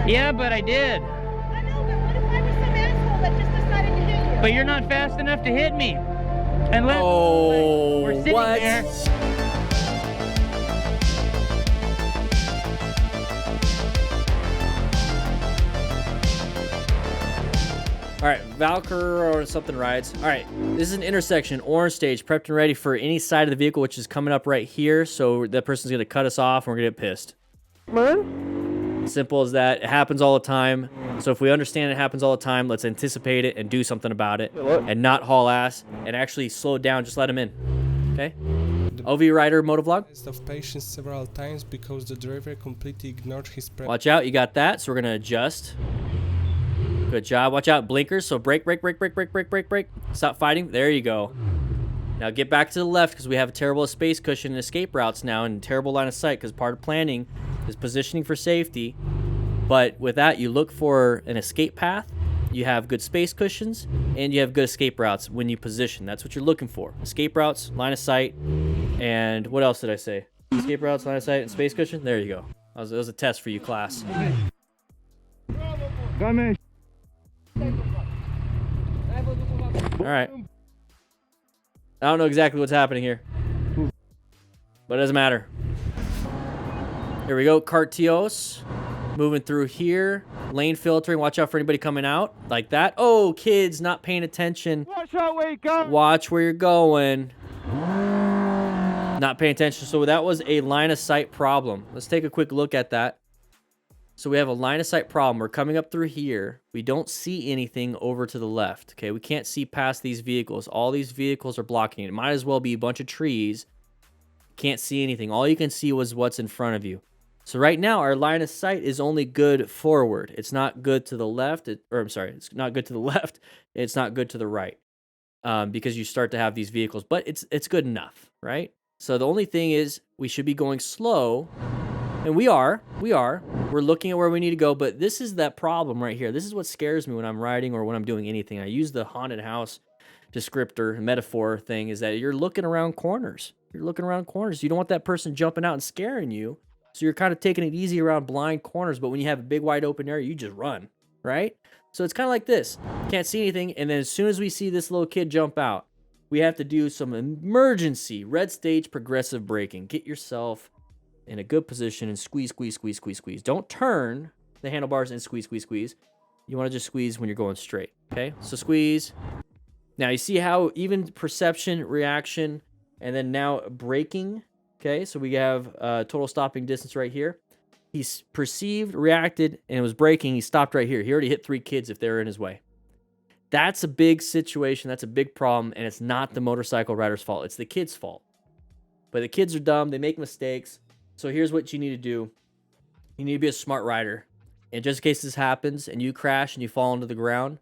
Yeah, but I did. I know, but what if I was some asshole that just decided to hit you? But you're not fast enough to hit me. Unless we're sitting what? there. All right, Valkyr or something rides. All right, this is an intersection, orange stage, prepped and ready for any side of the vehicle, which is coming up right here. So that person's gonna cut us off and we're gonna get pissed. Simple as that. It happens all the time. So if we understand it happens all the time, let's anticipate it and do something about it and not haul ass and actually slow down. Just let him in. Okay? OV Rider Motovlog. Of patience several times because the driver completely ignored his Watch out, you got that. So we're gonna adjust. Good job. Watch out, blinkers. So brake, brake, brake, brake, brake, brake, brake, brake. Stop fighting. There you go. Now get back to the left because we have a terrible space cushion and escape routes now and terrible line of sight because part of planning is positioning for safety. But with that, you look for an escape path. You have good space cushions and you have good escape routes when you position. That's what you're looking for. Escape routes, line of sight, and what else did I say? Escape routes, line of sight, and space cushion. There you go. That was a test for you, class. All right. I don't know exactly what's happening here, but it doesn't matter. Here we go. Cartios. Moving through here. Lane filtering. Watch out for anybody coming out like that. Oh, kids not paying attention. Watch out where you go. Watch where you're going. Not paying attention. So that was a line of sight problem. Let's take a quick look at that. So we have a line of sight problem. We're coming up through here. We don't see anything over to the left. Okay, we can't see past these vehicles. All these vehicles are blocking it. It might as well be a bunch of trees. Can't see anything. All you can see was what's in front of you. So right now, our line of sight is only good forward. It's not good to the left. It's not good to the left. It's not good to the right because you start to have these vehicles. But it's good enough, right? So the only thing is we should be going slow. And we are. We're looking at where we need to go, but this is that problem right here. This is what scares me when I'm riding or when I'm doing anything. I use the haunted house descriptor, metaphor thing, is that you're looking around corners. You're looking around corners. You don't want that person jumping out and scaring you, so you're kind of taking it easy around blind corners, but when you have a big, wide open area, you just run, right? So it's kind of like this. Can't see anything, and then as soon as we see this little kid jump out, we have to do some emergency red stage progressive braking. Get yourself in a good position and squeeze, squeeze, squeeze, squeeze, squeeze. Don't turn the handlebars and squeeze, squeeze, squeeze. You want to just squeeze when you're going straight, okay? So squeeze. Now you see how even perception, reaction, and then now braking, okay? So we have total stopping distance right here. He's perceived, reacted, and it was braking. He stopped right here. He already hit 3 kids if they were in his way. That's a big situation. That's a big problem, and it's not the motorcycle rider's fault. It's the kid's fault. But the kids are dumb. They make mistakes. So here's what you need to do. You need to be a smart rider. And just in case this happens and you crash and you fall into the ground,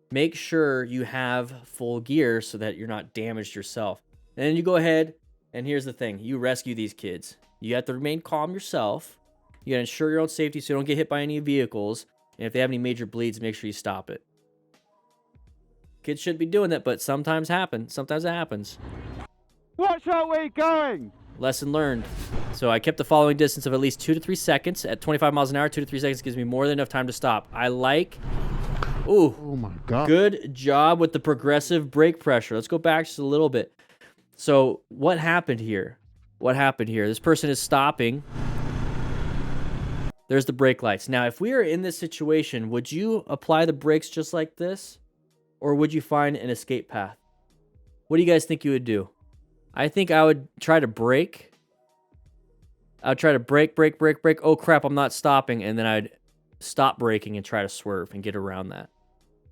make sure you have full gear so that you're not damaged yourself. And then you go ahead, and here's the thing. You rescue these kids. You have to remain calm yourself. You got to ensure your own safety so you don't get hit by any vehicles. And if they have any major bleeds, make sure you stop it. Kids shouldn't be doing that, but sometimes happens. Sometimes it happens. Watch out where you're going. Lesson learned. So I kept the following distance of at least 2 to 3 seconds. At 25 miles an hour, 2 to 3 seconds gives me more than enough time to stop. I like... Ooh. Oh my God. Good job with the progressive brake pressure. Let's go back just a little bit. So what happened here? What happened here? This person is stopping. There's the brake lights. Now, if we are in this situation, would you apply the brakes just like this? Or would you find an escape path? What do you guys think you would do? I think I would try to brake. I'd try to brake. Oh, crap, I'm not stopping. And then I'd stop braking and try to swerve and get around that.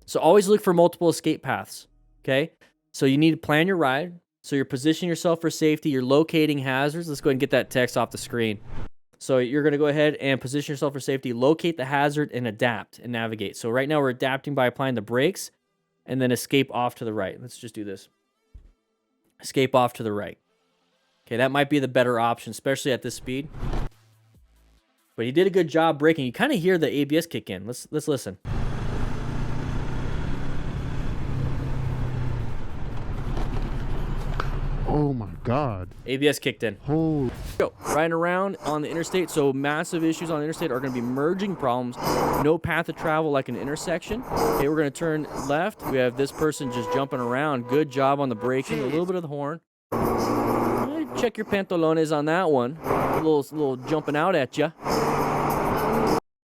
So always look for multiple escape paths, okay? So you need to plan your ride. So you're positioning yourself for safety. You're locating hazards. Let's go ahead and get that text off the screen. So you're going to go ahead and position yourself for safety, locate the hazard, and adapt and navigate. So right now we're adapting by applying the brakes and then escape off to the right. Let's just do this. Escape off to the right. Okay, that might be the better option, especially at this speed. But he did a good job braking. You kind of hear the ABS kick in. Let's listen. Oh my God. ABS kicked in. Holy. Go riding around on the interstate. So massive issues on the interstate are going to be merging problems. No path of travel like an intersection. Okay, we're going to turn left. We have this person just jumping around. Good job on the braking. A little bit of the horn. Check your pantalones on that one. A little jumping out at you.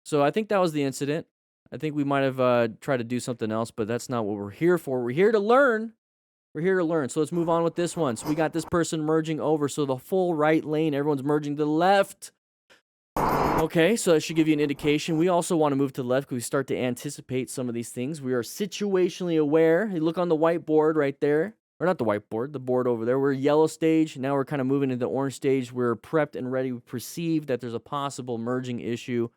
So I think that was the incident. I think we might have tried to do something else, but that's not what we're here for. We're here to learn. We're here to learn. So let's move on with this one. So we got this person merging over. So the full right lane, everyone's merging to the left. Okay, so that should give you an indication. We also want to move to the left because we start to anticipate some of these things. We are situationally aware. You look on the whiteboard right there. Or not the whiteboard, the board over there. We're yellow stage. Now we're kind of moving into the orange stage. We're prepped and ready. We perceive that there's a possible merging issue.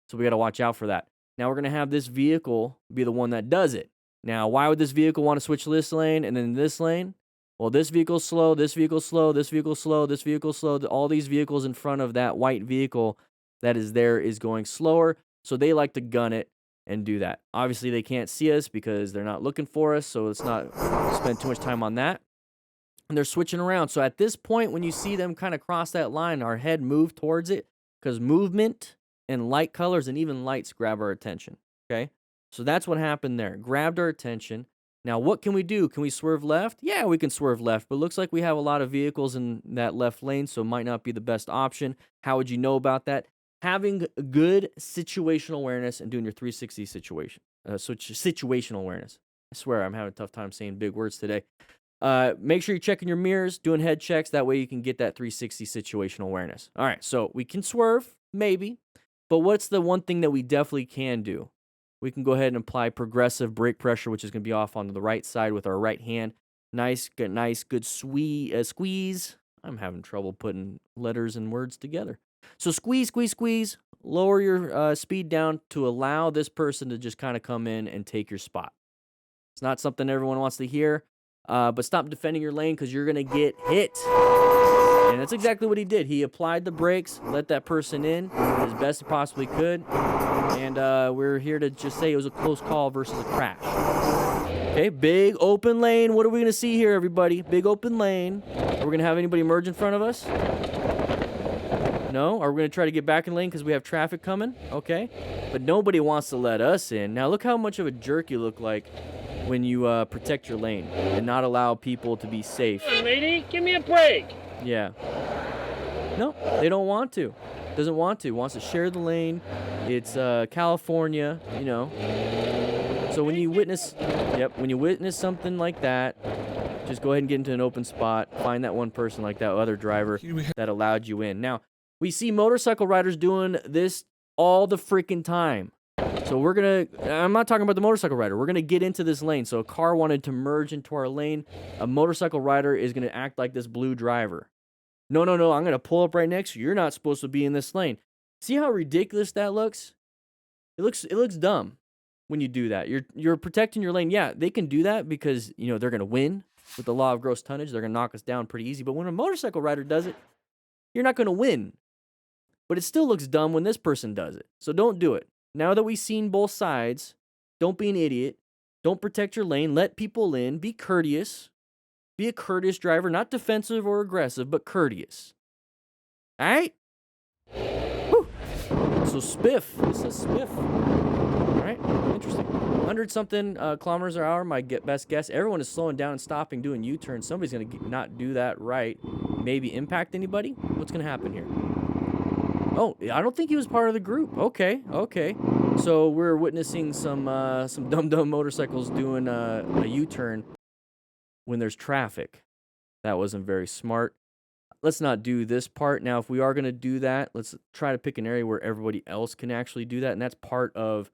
So we got to watch out for that. Now we're going to have this vehicle be the one that does it. Now, why would this vehicle want to switch this lane and then this lane? Well, this vehicle's slow, this vehicle's slow, this vehicle's slow, this vehicle's slow. All these vehicles in front of that white vehicle that is there is going slower. So they like to gun it and do that. Obviously, they can't see us because they're not looking for us. So let's not spend too much time on that. And they're switching around. So at this point, when you see them kind of cross that line, our head move towards it because movement and light colors and even lights grab our attention, okay? So that's what happened there. Grabbed our attention. Now, what can we do? Can we swerve left? Yeah, we can swerve left, but it looks like we have a lot of vehicles in that left lane, so it might not be the best option. How would you know about that? Having good situational awareness and doing your 360 situation. Situational awareness. I swear I'm having a tough time saying big words today. Make sure you're checking your mirrors, doing head checks. That way you can get that 360 situational awareness. All right, so we can swerve, maybe. But what's the one thing that we definitely can do? We can go ahead and apply progressive brake pressure, which is going to be off onto the right side with our right hand. Nice, good squeeze. I'm having trouble putting letters and words together. So squeeze, squeeze, squeeze. Lower your speed down to allow this person to just kind of come in and take your spot. It's not something everyone wants to hear, but stop defending your lane because you're going to get hit. And that's exactly what he did. He applied the brakes, let that person in as best he possibly could. And we're here to just say it was a close call versus a crash. Okay, big open lane. What are we going to see here, everybody? Big open lane. Are we going to have anybody merge in front of us? No? Are we going to try to get back in lane because we have traffic coming? Okay. But nobody wants to let us in. Now, look how much of a jerk you look like when you protect your lane and not allow people to be safe. Hey, lady, give me a break. Yeah. No, they don't want to. Doesn't want to. Wants to share the lane. It's California, you know. So when you witness something like that, just go ahead and get into an open spot. Find that one person like that other driver that allowed you in. Now, we see motorcycle riders doing this all the freaking time. So I'm not talking about the motorcycle rider. We're going to get into this lane. So a car wanted to merge into our lane. A motorcycle rider is going to act like this blue driver. No, I'm going to pull up right next to you. You're not supposed to be in this lane. See how ridiculous that looks? It looks dumb when you do that. You're protecting your lane. Yeah, they can do that because, you know, they're going to win with the law of gross tonnage. They're going to knock us down pretty easy. But when a motorcycle rider does it, you're not going to win. But it still looks dumb when this person does it. So don't do it. Now that we've seen both sides, don't be an idiot. Don't protect your lane. Let people in. Be courteous. Be a courteous driver, not defensive or aggressive, but courteous. All right? Whew. So spiff. It says spiff. All right? Interesting. 100-something kilometers an hour, my best guess. Everyone is slowing down and stopping, doing U-turns. Somebody's going to not do that right. Maybe impact anybody? What's going to happen here? Oh, I don't think he was part of the group. Okay. So we're witnessing some dumb motorcycles doing a U-turn when there's traffic. That wasn't very smart. Let's not do this part. Now, if we are going to do that, let's try to pick an area where everybody else can actually do that, and that's part of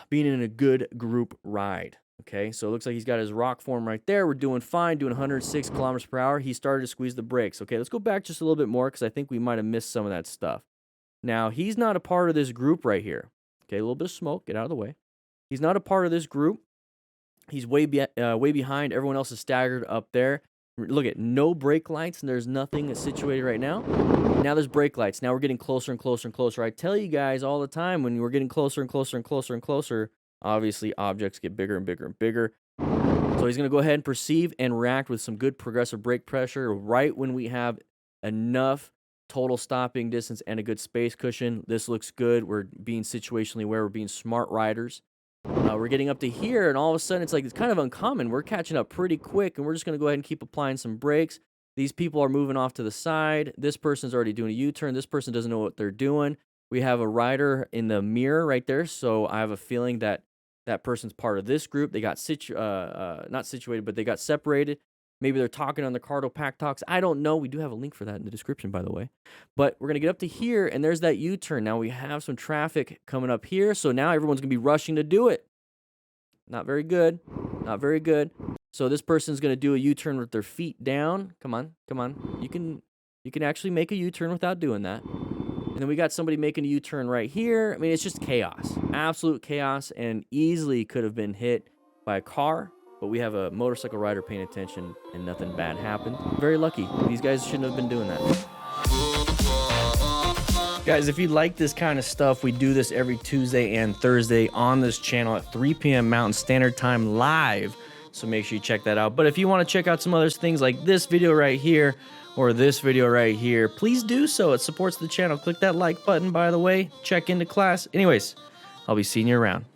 being in a good group ride. Okay, so it looks like he's got his rock form right there. We're doing fine, doing 106 kilometers per hour. He started to squeeze the brakes. Okay, let's go back just a little bit more because I think we might have missed some of that stuff. Now, he's not a part of this group right here. Okay, a little bit of smoke. Get out of the way. He's not a part of this group. He's way behind. Everyone else is staggered up there. Look at no brake lights, and there's nothing situated right now. Now there's brake lights. Now we're getting closer and closer and closer. I tell you guys all the time when we're getting closer and closer and closer and closer, obviously objects get bigger and bigger and bigger. So he's going to go ahead and perceive and react with some good progressive brake pressure right when we have enough total stopping distance and a good space cushion. This looks good. We're being situationally aware. We're being smart riders. We're getting up to here, and all of a sudden, it's kind of uncommon. We're catching up pretty quick, and we're just going to go ahead and keep applying some brakes. These people are moving off to the side. This person's already doing a U-turn. This person doesn't know what they're doing. We have a rider in the mirror right there, so I have a feeling that that person's part of this group. They got not situated, but they got separated. Maybe they're talking on the Cardo Pack Talks. I don't know. We do have a link for that in the description, by the way. But we're going to get up to here, and there's that U-turn. Now we have some traffic coming up here, so now everyone's going to be rushing to do it. Not very good. Not very good. So this person's going to do a U-turn with their feet down. Come on. Come on. You can actually make a U-turn without doing that. And then we got somebody making a U-turn right here. I mean, it's just chaos. Absolute chaos, and easily could have been hit by a car. But we have a motorcycle rider paying attention, and nothing bad happened. Very lucky. These guys shouldn't have been doing that. Guys, if you like this kind of stuff, we do this every Tuesday and Thursday on this channel at 3 p.m. Mountain Standard Time live. So make sure you check that out. But if you want to check out some other things like this video right here or this video right here, please do so. It supports the channel. Click that like button, by the way. Check into class. Anyways, I'll be seeing you around.